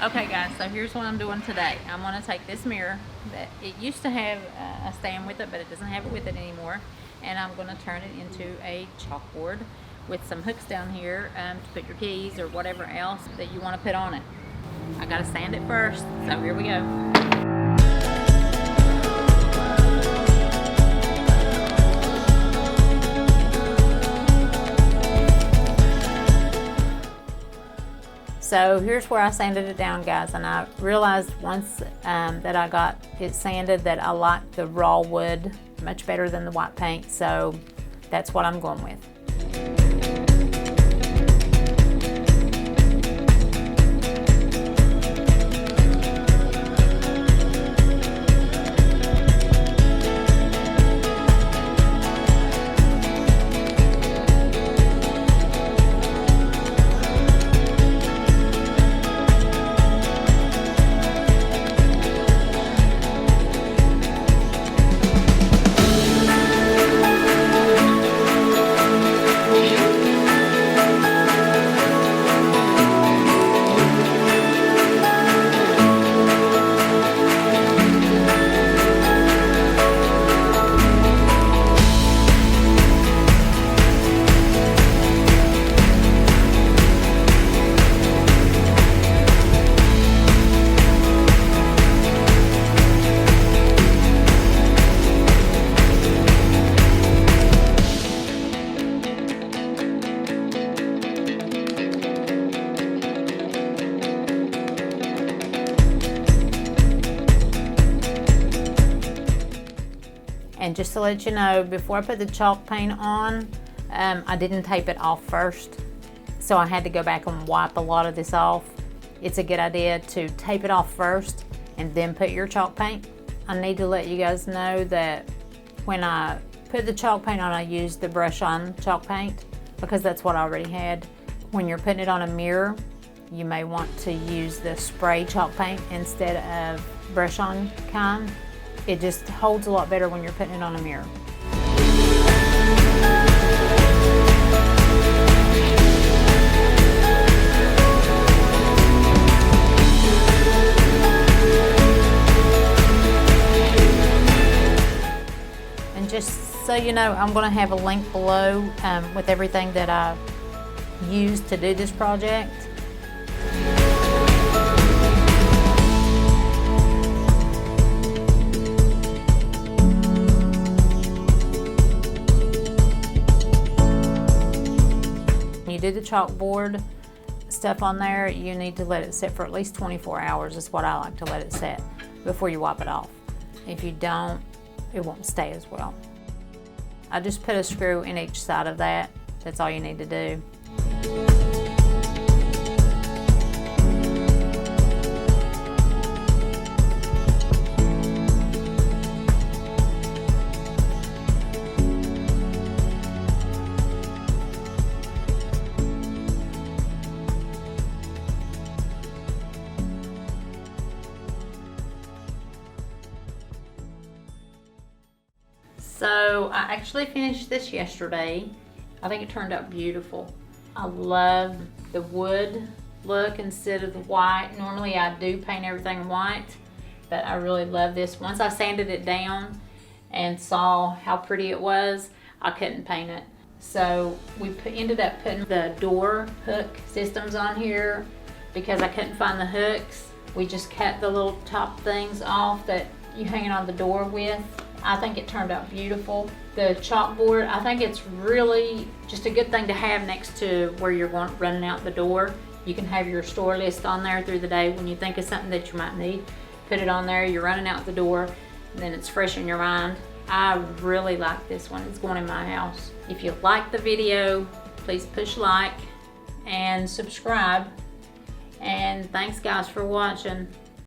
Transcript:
Okay guys, so here's what I'm doing today. I'm going to take this mirror that it used to have a stand with it, but it doesn't have it with it anymore, and I'm going to turn it into a chalkboard with some hooks down here to put your keys or whatever else that you want to put on it. I got to sand it first, so here we go. So here's where I sanded it down, guys, and I realized once that I got it sanded that I like the raw wood much better than the white paint, so that's what I'm going with. And just to let you know, before I put the chalk paint on, I didn't tape it off first. So I had to go back and wipe a lot of this off. It's a good idea to tape it off first and then put your chalk paint. I need to let you guys know that when I put the chalk paint on, I used the brush on chalk paint because that's what I already had. When you're putting it on a mirror, you may want to use the spray chalk paint instead of brush on kind. It just holds a lot better when you're putting it on a mirror. And just so you know, I'm going to have a link below with everything that I used to do this project. You do the chalkboard stuff on there, you need to let it sit for at least 24 hours is what I like to let it sit before you wipe it off. If you don't, it won't stay as well. I just put a screw in each side of that. That's all you need to do. So I actually finished this yesterday. I think it turned out beautiful. I love the wood look instead of the white. Normally I do paint everything white, but I really love this. Once I sanded it down and saw how pretty it was, I couldn't paint it. So we ended up putting the door hook systems on here because I couldn't find the hooks. We just cut the little top things off that you hang it on the door with. I think it turned out beautiful. The chalkboard, I think it's really just a good thing to have next to where you're running out the door. You can have your store list on there through the day when you think of something that you might need. Put it on there, you're running out the door, and then it's fresh in your mind. I really like this one. It's going in my house. If you like the video, please push like and subscribe. And thanks guys for watching.